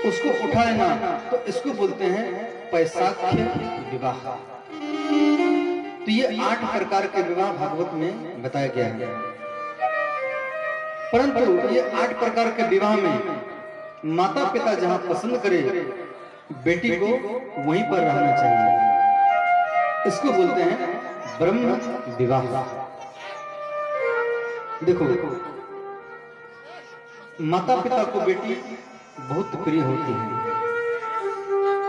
उसको उठाए ना, तो इसको बोलते हैं पैसाख्य विवाह। तो ये 8 प्रकार के विवाह भागवत में बताया गया है। परंतु ये 8 प्रकार के विवाह में माता पिता जहां पसंद करे बेटी को वहीं पर रहना चाहिए। इसको बोलते हैं ब्रह्म विवाह। देखो, माता पिता को बेटी बहुत प्रिय होती है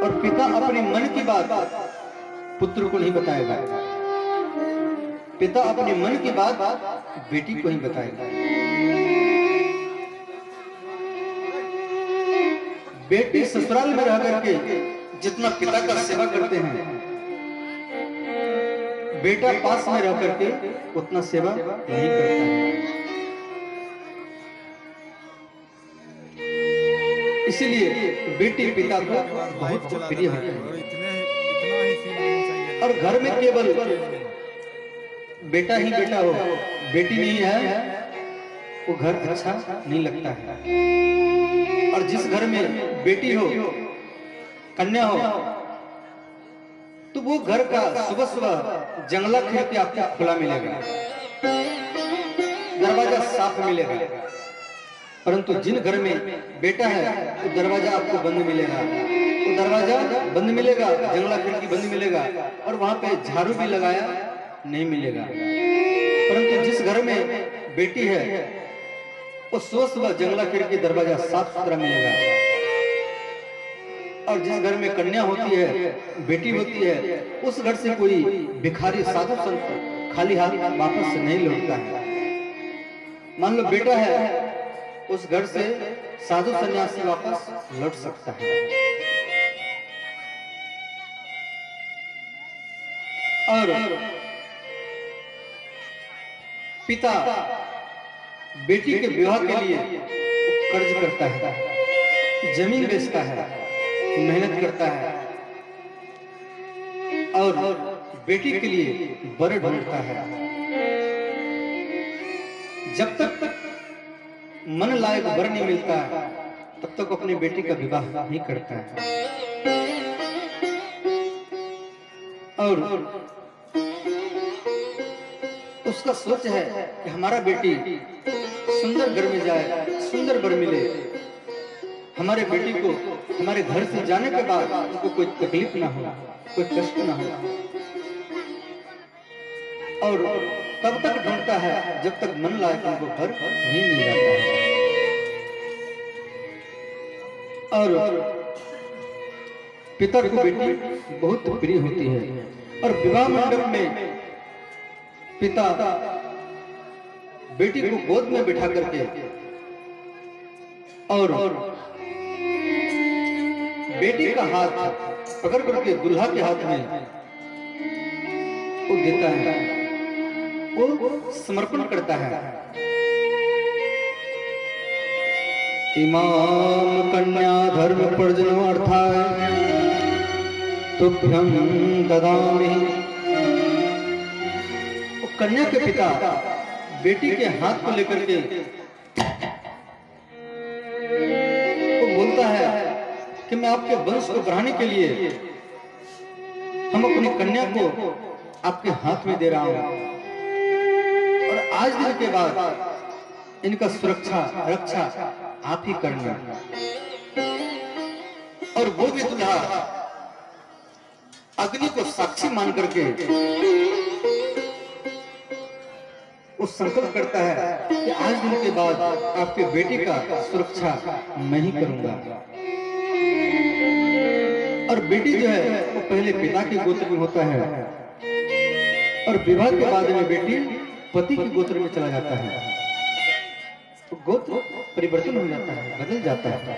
और पिता अपने मन की बात पुत्र को नहीं बताएगा, पिता अपने मन की बात बेटी को ही बताएगा। बेटी ससुराल में रह करके जितना पिता का सेवा करते हैं, बेटा पास में रह करके उतना सेवा नहीं करता है। इसीलिए बेटी पिता को बहुत प्रिय होती है और घर में केवल बेटा ही बेटा हो, बेटी नहीं है, वो घर अच्छा नहीं लगता है। और जिस घर में बेटी हो, कन्या हो, तो वो घर का सुबह सुबह जंगला खिड़की आपको खुला मिलेगा, दरवाजा साफ मिलेगा। परंतु जिन घर में बेटा है तो दरवाजा आपको बंद मिलेगा, तो दरवाजा बंद मिलेगा, जंगला खिड़की बंद मिलेगा और वहां पे झाड़ू भी लगाया नहीं मिलेगा। परंतु जिस घर में बेटी है वो सुबह सुबह जंगला खिड़की दरवाजा साफ सुथरा मिलेगा। और जिस घर में कन्या होती है, बेटी होती है, उस घर से कोई भिखारी साधु संत खाली हाथ वापस नहीं लौटता है। मान लो बेटा है, उस घर से साधु सन्यासी वापस लौट सकता है। और पिता बेटी के विवाह के लिए कर्ज करता है, जमीन बेचता है, मेहनत करता है और बेटी के लिए वर ढूंढता है। जब तक मन लायक वर नहीं मिलता तब तक अपनी बेटी का विवाह नहीं करता है। और उसका सोच है कि हमारा बेटी सुंदर घर में जाए, सुंदर वर मिले, हमारे बेटी को हमारे घर से जाने के बाद उनको कोई तकलीफ ना हो, कोई कष्ट ना हो। और तब तक ढूंढता है जब तक मन लायक उनको घर नहीं मिल जाता है। और पिता को बेटी बहुत प्रिय होती है और विवाह मंडप में पिता बेटी को गोद में बिठा करके और बेटी का हाथ पकड़ करके दुल्हा के हाथ में वो देता है, वो समर्पण करता है। इमाम कन्या धर्म प्रजननार्थाय तुभ्यं ददामि। वो कन्या के पिता बेटी के हाथ को लेकर के वो बोलता है कि मैं आपके वंश को बढ़ाने के लिए हम अपनी कन्या को आपके हाथ में दे रहा हूं और आज दिन के बाद इनका सुरक्षा रक्षा आप ही करना। और वो भी दुल्हा अग्नि को साक्षी मान करके वो संकल्प करता है कि आज दिन के बाद आपके बेटी का सुरक्षा मैं ही करूंगा। और बेटी जो है वो पहले पिता के गोत्र में होता है और विवाह के बाद में बेटी पति के गोत्र में चला जाता है, तो गोत्र परिवर्तन हो जाता है, बदल जाता है।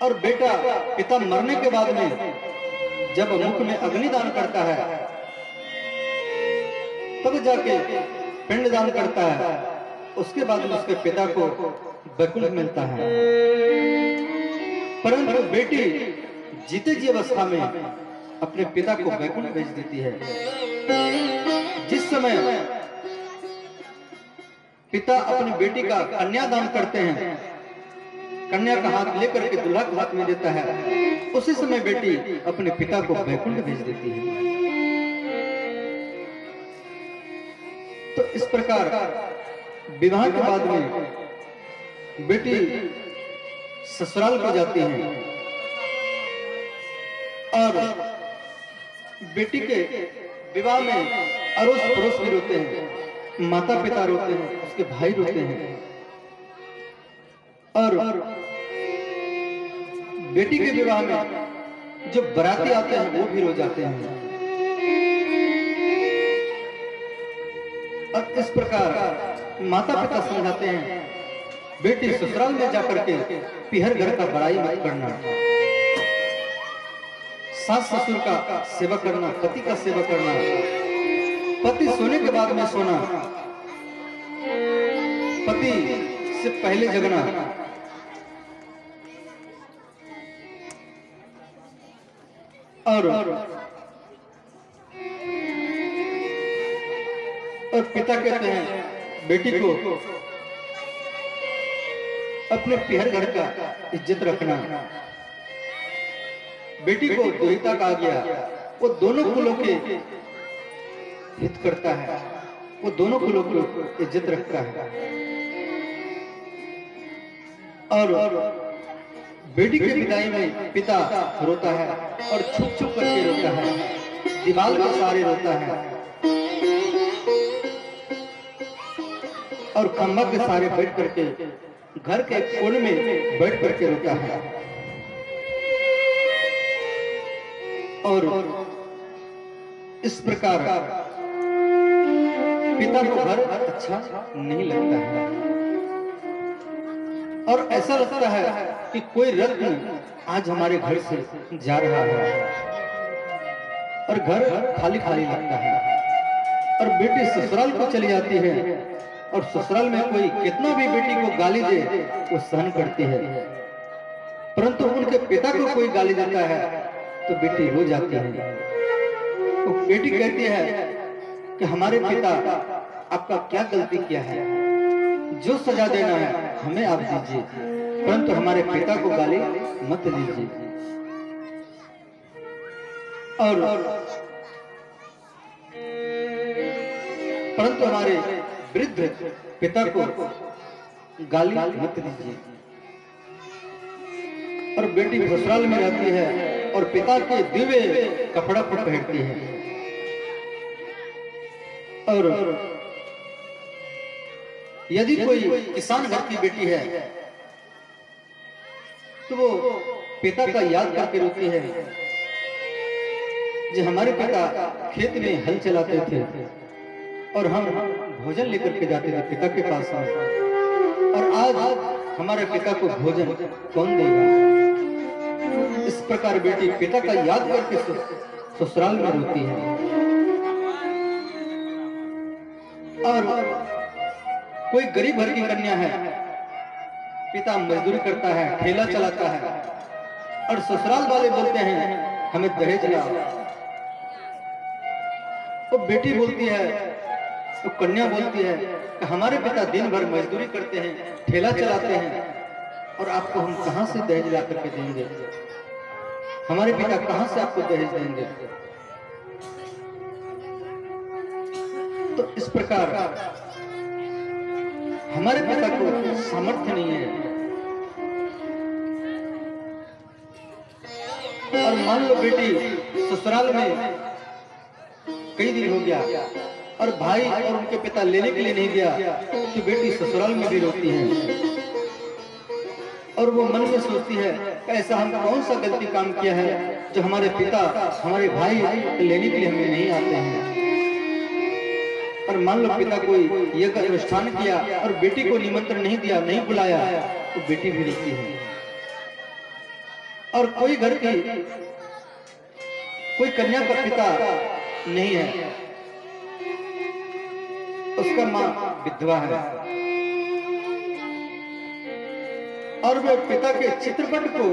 और बेटा पिता मरने के बाद में जब मुख में अग्निदान करता है तब जाके पिंडदान करता है, उसके बाद में उसके पिता को वैकुंठ मिलता है। परंतु बेटी जीते जी अवस्था में अपने पिता को वैकुंठ भेज देती है। जिस समय पिता अपनी बेटी का कन्यादान करते हैं कन्या का हाथ लेकर के दूल्हा के हाथ में देता है, उसी समय बेटी अपने पिता को वैकुंठ भेज देती है। तो इस प्रकार विवाह के बाद में बेटी ससुराल को जाती है और बेटी के विवाह में अड़ोस पड़ोस भी रोते हैं, माता पिता रोते हैं, उसके भाई रोते हैं और बेटी के विवाह में जो बाराती आते हैं वो भी रो जाते हैं। और इस प्रकार माता पिता समझाते हैं, बेटी ससुराल में जाकर के पिहर घर का बड़ाई मत करना, सास ससुर का सेवा करना, पति का सेवा करना, पति सोने के बाद में सोना, पति से पहले जगना, और पिता कहते हैं बेटी को अपने पिहर घर का इज्जत रखना। बेटी को दुहिता कहा गया, वो दोनों कुलों के हित करता है, वो दोनों कुलों को इज्जत रखता है। और बेटी की विदाई में पिता रोता है और छुप छुप करके रोता है, दीवार के सहारे रोता है और खम्भा के सहारे बैठ करके घर के कोने में बैठ करके रोता है। और इस प्रकार पिता को घर अच्छा नहीं लगता है और ऐसा लगता है कि कोई रत्न आज हमारे घर से जा रहा है और घर खाली खाली लगता है। और बेटी ससुराल को चली जाती है और ससुराल में कोई कितना भी बेटी को गाली दे वो सहन करती है, परंतु उनके पिता को कोई गाली देता है तो बेटी रो जाती है। तो बेटी कहती है कि हमारे पिता आपका क्या गलती किया है, जो सजा देना है हमें आप दीजिए, परंतु हमारे पिता को गाली मत दीजिए। और परंतु हमारे वृद्ध पिता को गाली मत दीजिए। और बेटी ससुराल में रहती है और पिता के दिव्य कपड़ा को पहनती है। और यदि कोई किसान घर की बेटी है तो वो पिता का याद करके रोती है, जो हमारे पिता खेत में हल चलाते थे और हम भोजन लेकर के जाते थे पिता के पास में, और आज हमारे पिता को भोजन कौन देगा। इस प्रकार बेटी पिता का याद करके ससुराल में रोती है। और कोई गरीब घर की कन्या है, पिता मजदूरी करता है, ठेला चलाता है और ससुराल वाले बोलते हैं हमें दहेज लाओ। तो बेटी बोलती है, तो कन्या बोलती है कि हमारे पिता दिन भर मजदूरी करते हैं, ठेला चलाते हैं और आपको हम कहां से दहेज ला करके देंगे, हमारे पिता कहां से आपको दहेज देंगे। तो इस प्रकार हमारे पिता को सामर्थ्य नहीं है। और मान लो बेटी ससुराल में कई दिन हो गया और भाई और उनके पिता लेने के लिए नहीं गया, तो बेटी ससुराल में भी रोती है और वो मन में सोचती है ऐसा हम कौन सा गलती काम किया है जो हमारे पिता हमारे भाई लेने के लिए हमें नहीं आते हैं। और मान लो पिता कोई यज्ञ अनुष्ठान किया और बेटी को निमंत्रण नहीं दिया, नहीं बुलाया, तो बेटी भी रोती है। और कोई घर की कोई कन्या का पिता नहीं है, उसका मां विधवा है और वह पिता के चित्रपट को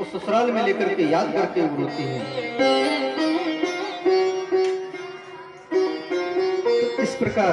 उस ससुराल में लेकर के याद करके रोती है। तो इस प्रकार